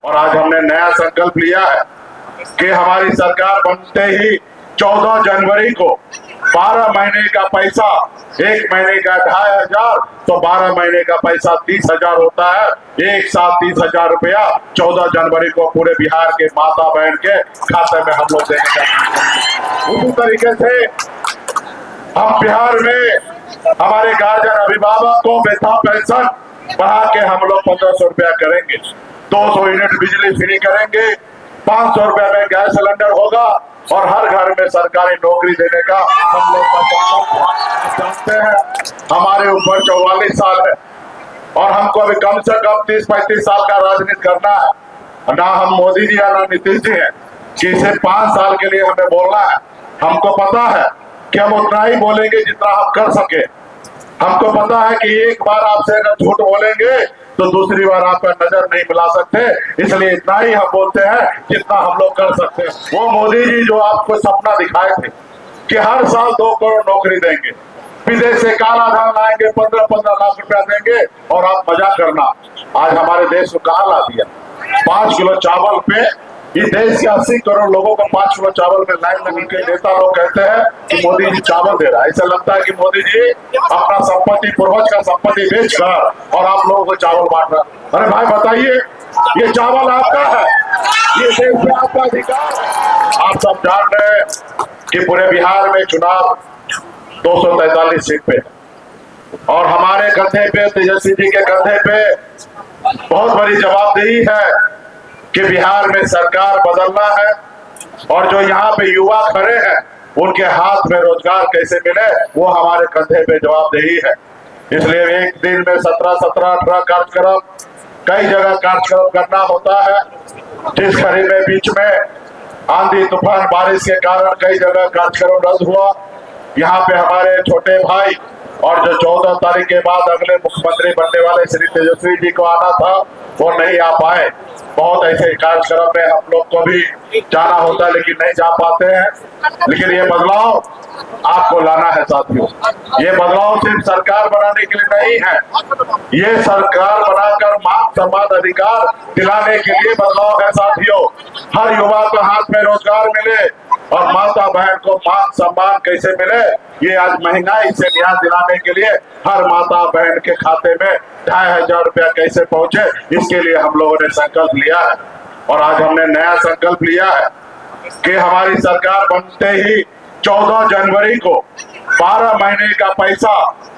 और आज हमने नया संकल्प लिया है कि हमारी सरकार बनते ही 14 जनवरी को 12 महीने का पैसा, एक महीने का 2500 तो 12 महीने का पैसा 30,000 होता है। एक साथ 30,000 रुपया 14 जनवरी को पूरे बिहार के माता बहन के खाते में हम लोग देने का। उसी तरीके से हम बिहार में हमारे गार्जियन अभिभावक को वृद्धा पेंशन बढ़ा के हम लोग 1500 रुपया करेंगे, 200 यूनिट बिजली फ्री करेंगे, 500 रुपए में गैस सिलेंडर होगा और हर घर में सरकारी नौकरी देने का हम लोग जानते हैं। हमारे ऊपर 44 साल है और हमको अभी कम से कम 30-35 साल का राजनीति करना है। ना हम मोदी जी या ना नीतीश जी हैं कि इसे 5 साल के लिए हमें बोलना है। हमको पता है कि हम उतना ही बोलेंगे जितना हम कर सके। हमको पता है कि एक बार आपसे अगर झूठ बोलेंगे तो दूसरी बार आपका नजर नहीं मिला सकते, इसलिए इतना ही हम बोलते हैं जितना हम लोग कर सकते हैं। वो मोदी जी जो आपको सपना दिखाए थे कि हर साल 2 करोड़ नौकरी देंगे, विदेश से काला धन लाएंगे, 15-15 लाख रुपया देंगे और आप मजा करना। आज हमारे देश को कहाँ ला दिया? 5 किलो चावल पे इस देश के 80 करोड़ लोगों को 5 किलो चावल में लाइन लगा के नेता लोग कहते हैं कि मोदी जी चावल दे रहा है। ऐसा लगता है कि मोदी जी अपना संपत्ति, पूर्वज का संपत्ति बेचकर और आप लोगों को चावल बांट रहा। अरे भाई बताइए, ये चावल आपका है, ये देश में आपका अधिकार। आप सब जान रहे हैं कि पूरे बिहार में चुनाव 243 सीट पे और हमारे कंधे पे, तेजस्वी जी के कंधे पे बहुत बड़ी जवाबदेही है कि बिहार में सरकार बदलना है और जो यहाँ पे युवा खड़े हैं उनके हाथ में रोजगार कैसे मिले वो हमारे कंधे पे जवाबदेही है। इसलिए एक दिन में 17-18 कार्यक्रम, कई जगह कार्यक्रम करना होता है। जिस घड़ी में बीच में आंधी तूफान बारिश के कारण कई जगह कार्यक्रम रद्द हुआ, यहाँ पे हमारे छोटे भाई और जो 14 तारीख के बाद अगले मुख्यमंत्री बनने वाले श्री तेजस्वी जी को आना था वो नहीं आ पाए। बहुत ऐसे कार्यक्रम में हम लोग को भी जाना होता है लेकिन नहीं जा पाते हैं। लेकिन ये बदलाव आपको लाना है साथियों। ये बदलाव सिर्फ सरकार बनाने के लिए नहीं है, ये सरकार बनाकर मान सम्मान अधिकार दिलाने के लिए बदलाव है साथियों। हर युवा को हाथ में रोजगार मिले और माता बहन को मान सम्मान कैसे मिले, ये आज महंगाई से न्याय दिलाने के लिए हर माता बहन के खाते में 2500 रुपया कैसे पहुंचे, इसके लिए हम लोगों ने संकल्प लिया है। और आज हमने नया संकल्प लिया है कि हमारी सरकार बनते ही 14 जनवरी को 12 महीने का पैसा,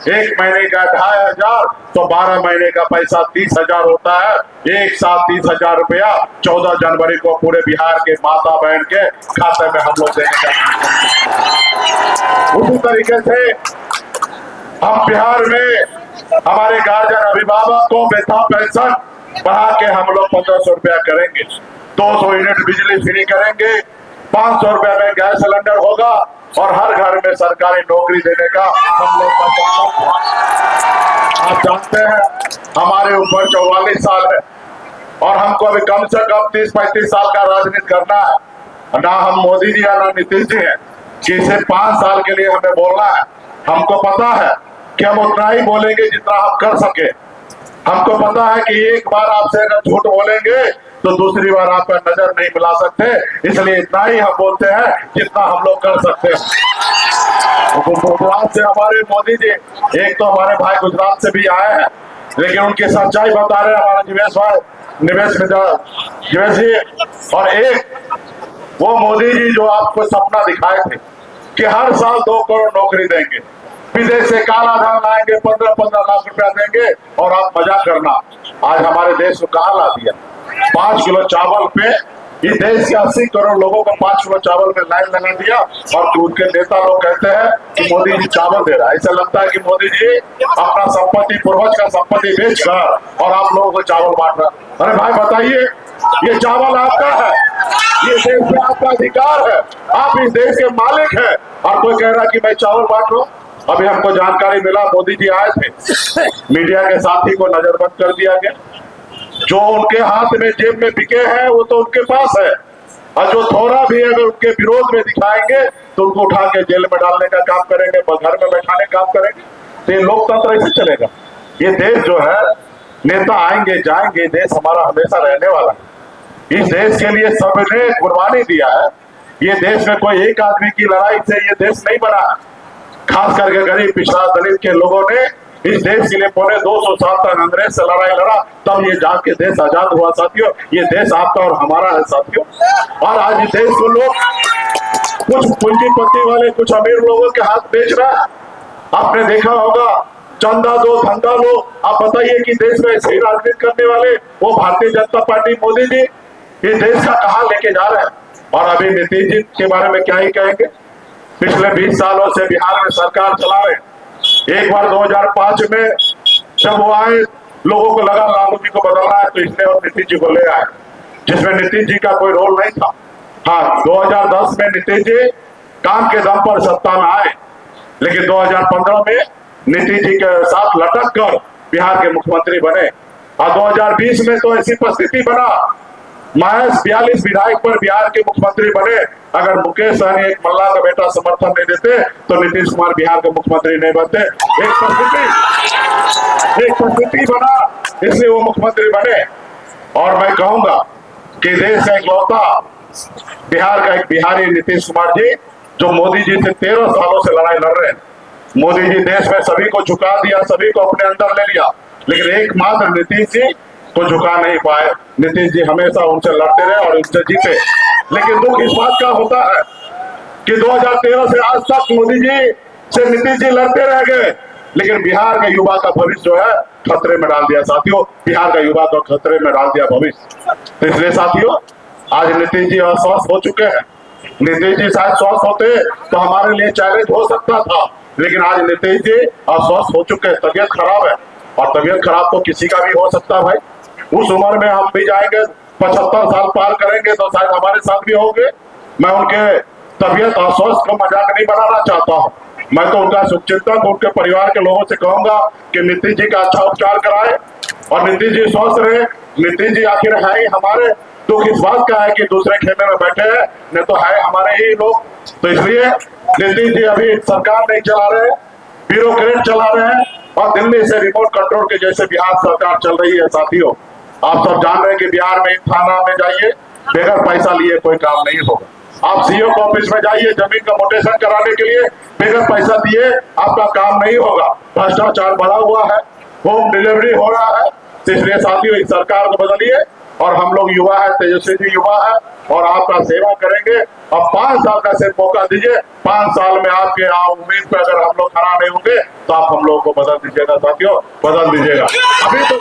एक महीने का 2500 तो 12 महीने का पैसा 30,000 होता है। एक साथ 30,000 रुपया 14 जनवरी को पूरे बिहार के माता बहन के खाते में हम लोग देने का। उसी तरीके से हम बिहार में हमारे गार्जियन अभिभावक को वृद्धा पेंशन बढ़ा के हम लोग 1500 रुपया करेंगे, 200 यूनिट बिजली फ्री करेंगे, 500 रुपए में गैस सिलेंडर होगा और हर घर में सरकारी नौकरी देने का हम लोग का। आप जानते हैं हमारे ऊपर 44 साल है और हमको अभी कम से कम 30-35 साल का राजनीति करना है। ना हम मोदी जी या ना नीतीश जी हैं कि इसे 5 साल के लिए हमें बोलना है। हमको पता है कि हम उतना ही बोलेंगे जितना हम कर सके। हमको पता है कि एक बार आपसे अगर झूठ बोलेंगे तो दूसरी बार आपका नजर नहीं मिला सकते, इसलिए इतना ही हम बोलते हैं जितना हम लोग कर सकते हैं। गुजरात से हमारे मोदी जी, एक तो हमारे भाई गुजरात से भी आए हैं लेकिन उनकी सच्चाई बता रहे हैं हमारे निवेश जी, और एक वो मोदी जी जो आपको सपना दिखाए थे कि हर साल 2 करोड़ नौकरी देंगे, विदेश से काला धन लाएंगे, 15-15 लाख रुपया देंगे और आप मजा करना। आज हमारे देश को कहाँ ला दिया? 5 किलो चावल पे इस देश के 80 करोड़ लोगों को 5 किलो चावल में लाइन लगा दिया और उनके नेता लोग कहते हैं कि मोदी जी चावल दे रहा है। ऐसा लगता है कि मोदी जी अपना संपत्ति, पूर्वज का संपत्ति बेचकर और आप लोगों को चावल बांट रहा। अरे भाई बताइए, ये चावल आपका है, ये देश में आपका अधिकार है, आप इस देश के मालिक हैं और कोई कह रहा कि मैं चावल बांट रहा हूँ। अभी हमको जानकारी मिला, मोदी जी आए थे, मीडिया के साथी को नजरबंद कर दिया गया। जो उनके हाथ में जेब में बिके हैं वो तो उनके पास है और जो थोड़ा भी अगर उनके विरोध में दिखाएंगे तो उनको उठा के जेल में डालने का काम करेंगे, घर में बैठाने का काम करेंगे। तो ये लोकतंत्र ऐसे चलेगा? ये देश जो है, नेता आएंगे जाएंगे, देश हमारा हमेशा रहने वाला है। इस देश के लिए सबने कुर्बानी दिया है। ये देश में कोई एक आदमी की लड़ाई से ये देश नहीं बना है। खास करके गरीब पिछड़ा दलित के लोगों ने इस देश के लिए पौने 200 साल तक अंग्रेज से लड़ाई लड़ा, तब ये जाके देश आजाद हुआ साथियों। ये देश आपका और हमारा है साथियों। और आज इस देश को लोग कुछ पूंजीपति वाले, कुछ अमीर लोगों के हाथ बेच रहा है। आपने देखा होगा चंदा दो धंधा लो। आप बताइए कि देश में ऐसे ही राजनीति करने वाले वो भारतीय जनता पार्टी मोदी जी इस देश का कहां लेके जा रहे हैं। और अभी नीतीश जी के बारे में क्या ही कहेंगे। पिछले 20 सालों से बिहार में सरकार चला रहे। एक बार 2005 में जब वो आए, लोगों को लगा लालू जी को बदलना है, तो इसने और नीतीश जी को ले आए, जिसमें नीतीश जी का कोई रोल नहीं था। हाँ, 2010 में नीतीश जी काम के दम पर सत्ता में आए, लेकिन 2015 में नीतीश जी के साथ लटक कर बिहार के मुख्यमंत्री बने। और 2020 में तो ऐसी परिस्थिति बना, महज 42 विधायक पर बिहार के मुख्यमंत्री बने। अगर मुकेश सहनी एक मल्ला का बेटा समर्थन नहीं देते तो नीतीश कुमार बिहार के मुख्यमंत्री नहीं बनते। एक परिस्थिति बना, इसलिए वो मुख्यमंत्री बने। और मैं कहूंगा कि देश का इकलौता बिहार का एक बिहारी नीतीश कुमार जी, जो मोदी जी से 13 सालों से लड़ाई लड़ रहे हैं। मोदी जी देश में सभी को झुका दिया, सभी को अपने अंदर ले लिया, लेकिन एकमात्र नीतीश जी को झुका नहीं पाए। नीतीश जी हमेशा उनसे लड़ते रहे और उनसे जीते। लेकिन दुख इस बात का होता है कि 2013 से आज तक मोदी जी से नीतीश जी लड़ते रह गए, लेकिन बिहार के युवा का भविष्य जो है खतरे में डाल दिया साथियों। बिहार का युवा को खतरे में डाल दिया भविष्य। तो इसलिए साथियों, आज नीतीश जी अस्वस्थ हो चुके हैं। नीतीश जी शायद स्वस्थ होते तो हमारे लिए चैलेंज हो सकता था, लेकिन आज नीतीश जी अस्वस्थ हो चुके हैं। तबियत खराब है, और तबियत खराब तो किसी का भी हो सकता है भाई। उस उम्र में हम भी जाएंगे, 75 साल पार करेंगे तो शायद हमारे साथ भी होंगे। मैं उनके तबियत अस्वस्थ को मजाक नहीं बनाना चाहता हूँ। मैं तो उनका शुभचिंतक, उनके परिवार के लोगों से कहूंगा कि नीतीश जी का अच्छा उपचार कराए और नीतीश जी स्वस्थ रहे। नीतीश जी आखिर है ही हमारे। दुख इस बात का है कि दूसरे खेमे में बैठे हैं, नहीं तो है हमारे ही लोग। तो इसलिए नीतीश जी अभी सरकार नहीं चला रहे, ब्यूरोक्रेट चला रहे हैं, और दिल्ली से रिमोट कंट्रोल के जैसे बिहार सरकार चल रही है साथियों। आप सब जान रहे हैं कि बिहार में थाना में जाइए, बगैर पैसा लिए कोई काम नहीं होगा। आप सीओ के ऑफिस में जाइए, जमीन का मोटेशन कराने के लिए बगैर पैसा दिए आपका काम नहीं होगा। भ्रष्टाचार बढ़ा हुआ है, होम डिलीवरी हो रहा है। तो इसलिए साथियों, इस सरकार को बदलिए। और हम लोग युवा है, तेजस्वी जी युवा है, और आपका सेवा करेंगे। अब 5 साल का सिर्फ मौका दीजिए। 5 साल में आपके उम्मीद पे अगर हम लोग खड़ा नहीं होंगे तो आप हम लोग को बदल दीजिएगा साथियों, बदल दीजिएगा। अभी तो